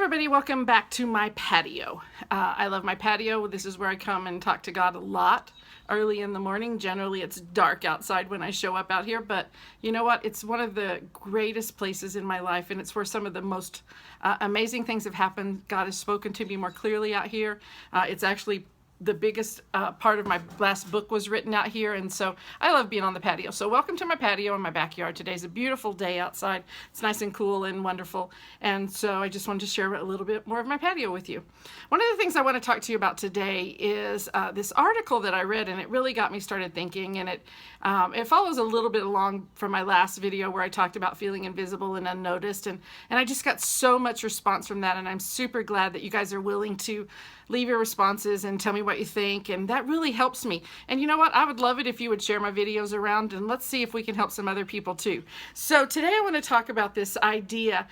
everybody, welcome back to my patio. I love my patio. This is where I come and talk to God a lot early in the morning. Generally it's dark outside when I show up out here, but you know what? It's one of the greatest places in my life, and it's where some of the most amazing things have happened. God has spoken to me more clearly out here. It's actually the biggest part of my last book was written out here, and so I love being on the patio. So welcome to my patio in my backyard. Today's a beautiful day outside. It's nice and cool and wonderful, and so I just wanted to share a little bit more of my patio with you. One of the things I want to talk to you about today is this article that I read, and it really got me started thinking, and it follows a little bit along from my last video where I talked about feeling invisible and unnoticed, and I just got so much response from that, and I'm super glad that you guys are willing to leave your responses and tell me what you think, and that really helps me. And you know what? I would love it if you would share my videos around, and let's see if we can help some other people too. So today I want to talk about this idea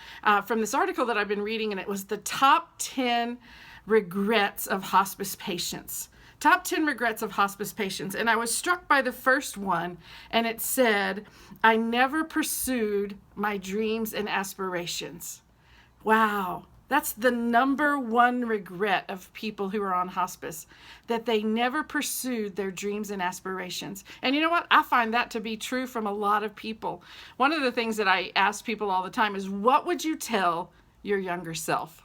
from this article that I've been reading, and it was the top 10 regrets of hospice patients. Top 10 regrets of hospice patients. And I was struck by the first one, and it said, I never pursued my dreams and aspirations. Wow. That's the number one regret of people who are on hospice, that they never pursued their dreams and aspirations. And you know what? I find that to be true from a lot of people. One of the things that I ask people all the time is, what would you tell your younger self?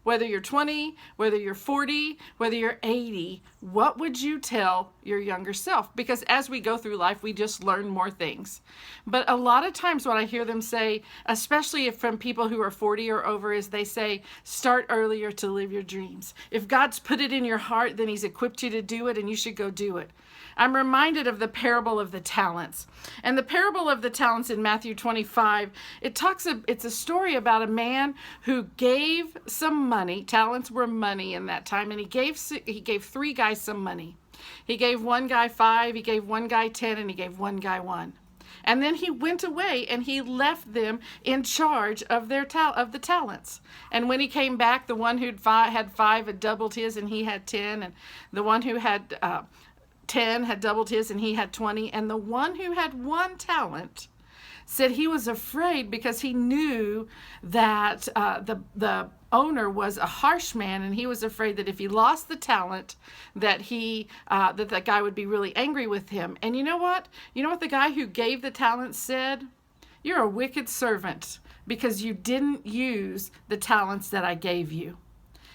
Whether you're 20, whether you're 40, whether you're 80, what would you tell your younger self? Because as we go through life, we just learn more things. But a lot of times what I hear them say, especially if from people who are 40 or over, is they say, start earlier to live your dreams. If God's put it in your heart, then He's equipped you to do it, and you should go do it. I'm reminded of the parable of the talents. And the parable of the talents in Matthew 25, it's a story about a man who gave some money. Talents were money in that time, and he gave 3 guys some money. He gave one guy 5, he gave one guy 10, and he gave one guy 1. And then he went away and he left them in charge of the talents. And when he came back, the one who had 5 had doubled his, and he had 10, and the one who had 10 had doubled his, and he had 20. And the one who had 1 talent said he was afraid because he knew that the owner was a harsh man, and he was afraid that if he lost the talent, that that guy would be really angry with him. And you know what? You know what the guy who gave the talent said? You're a wicked servant because you didn't use the talents that I gave you.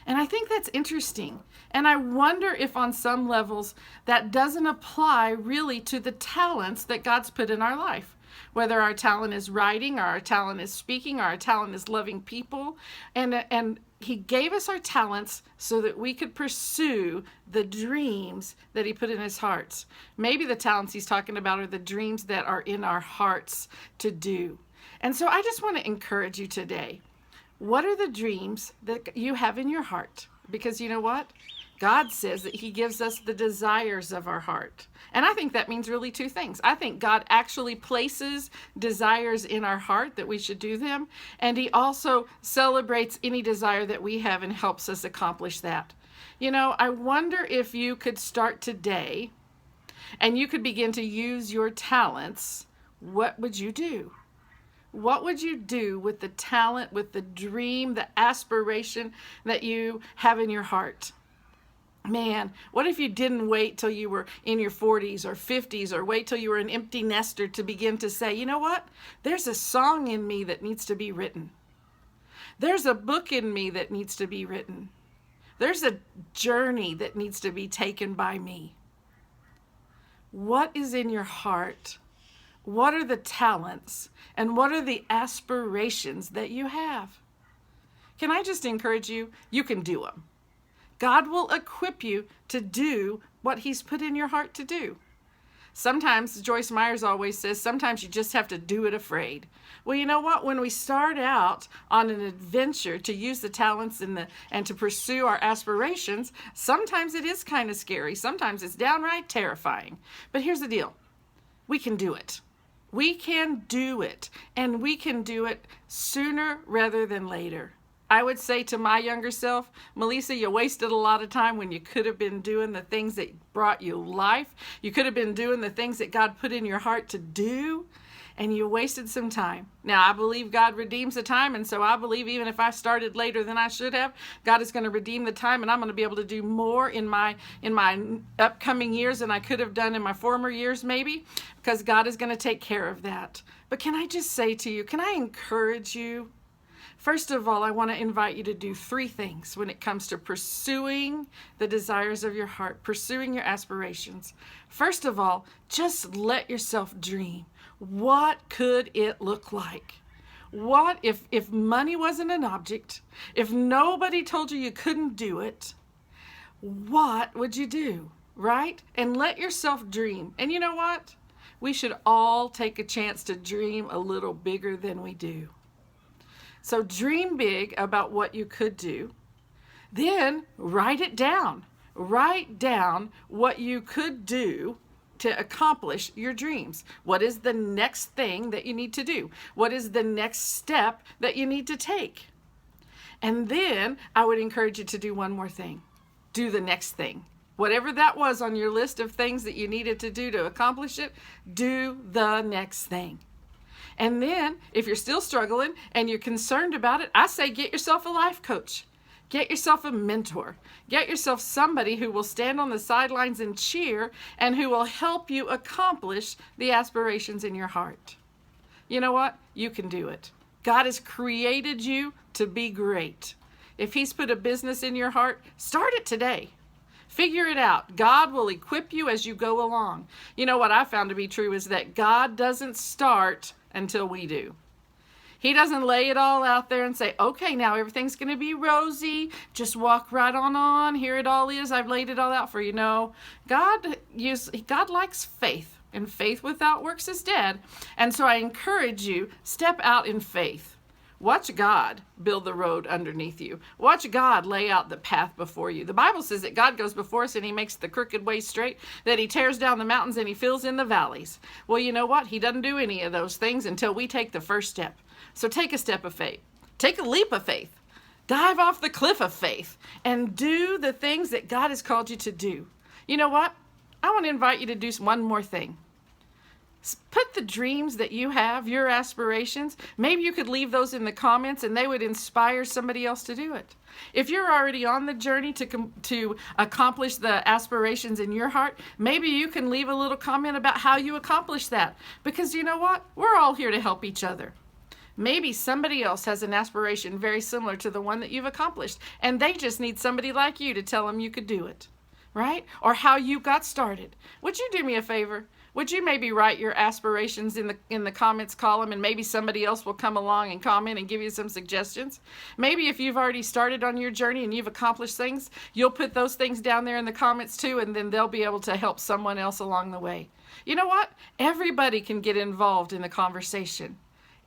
And I think that's interesting. And I wonder if on some levels that doesn't apply really to the talents that God's put in our life. Whether our talent is writing, or our talent is speaking, or our talent is loving people. And He gave us our talents so that we could pursue the dreams that He put in His hearts. Maybe the talents He's talking about are the dreams that are in our hearts to do. And so I just want to encourage you today. What are the dreams that you have in your heart? Because you know what? God says that He gives us the desires of our heart. And I think that means really 2 things. I think God actually places desires in our heart that we should do them. And He also celebrates any desire that we have and helps us accomplish that. You know, I wonder if you could start today and you could begin to use your talents. What would you do? What would you do with the talent, with the dream, the aspiration that you have in your heart? Man, what if you didn't wait till you were in your 40s or 50s, or wait till you were an empty nester to begin to say, you know what? There's a song in me that needs to be written. There's a book in me that needs to be written. There's a journey that needs to be taken by me. What is in your heart? What are the talents, and what are the aspirations that you have? Can I just encourage you? You can do them. God will equip you to do what He's put in your heart to do. Sometimes, Joyce Myers always says, sometimes you just have to do it afraid. Well, you know what? When we start out on an adventure to use the talents and to pursue our aspirations, sometimes it is kind of scary. Sometimes it's downright terrifying. But here's the deal. We can do it. We can do it, and we can do it sooner rather than later. I would say to my younger self, Melisa, you wasted a lot of time when you could have been doing the things that brought you life. You could have been doing the things that God put in your heart to do. and you wasted some time. Now, I believe God redeems the time, and so I believe even if I started later than I should have, God is going to redeem the time, and I'm going to be able to do more in my upcoming years than I could have done in my former years, maybe, because God is going to take care of that. But can I just say to you, can I encourage you? First of all, I want to invite you to do 3 things when it comes to pursuing the desires of your heart, pursuing your aspirations. First of all, just let yourself dream. What could it look like? What if money wasn't an object? If nobody told you you couldn't do it, what would you do, right? And let yourself dream. And you know what? We should all take a chance to dream a little bigger than we do. So dream big about what you could do. Then write it down. Write down what you could do to accomplish your dreams. What is the next thing that you need to do? What is the next step that you need to take? And then I would encourage you to do one more thing. Do the next thing. Whatever that was on your list of things that you needed to do to accomplish it, do the next thing. And then, if you're still struggling and you're concerned about it, I say get yourself a life coach. Get yourself a mentor. Get yourself somebody who will stand on the sidelines and cheer and who will help you accomplish the aspirations in your heart. You know what? You can do it. God has created you to be great. If He's put a business in your heart, start it today. Figure it out. God will equip you as you go along. You know what I found to be true is that God doesn't start until we do. He doesn't lay it all out there and say, okay, now everything's going to be rosy. Just walk right on. Here it all is. I've laid it all out for you. No, God likes faith, and faith without works is dead. And so I encourage you, step out in faith. Watch God build the road underneath you. Watch God lay out the path before you. The Bible says that God goes before us and He makes the crooked way straight, that He tears down the mountains and He fills in the valleys. Well, you know what? He doesn't do any of those things until we take the first step. So take a step of faith. Take a leap of faith. Dive off the cliff of faith and do the things that God has called you to do. You know what? I want to invite you to do one more thing. Put the dreams that you have, your aspirations, maybe you could leave those in the comments and they would inspire somebody else to do it. If you're already on the journey to accomplish the aspirations in your heart, maybe you can leave a little comment about how you accomplish that. Because you know what? We're all here to help each other. Maybe somebody else has an aspiration very similar to the one that you've accomplished, and they just need somebody like you to tell them you could do it, right? Or how you got started. Would you do me a favor? Would you maybe write your aspirations in the comments column, and maybe somebody else will come along and comment and give you some suggestions? Maybe if you've already started on your journey and you've accomplished things, you'll put those things down there in the comments too, and then they'll be able to help someone else along the way. You know what? Everybody can get involved in the conversation.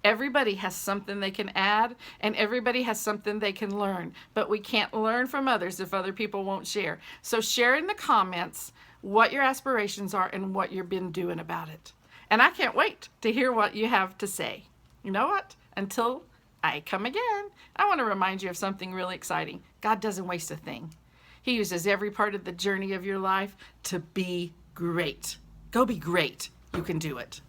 Everybody has something they can add, and everybody has something they can learn. But we can't learn from others if other people won't share. So share in the comments what your aspirations are and what you've been doing about it. And I can't wait to hear what you have to say. You know what? Until I come again, I want to remind you of something really exciting. God doesn't waste a thing. He uses every part of the journey of your life to be great. Go be great. You can do it.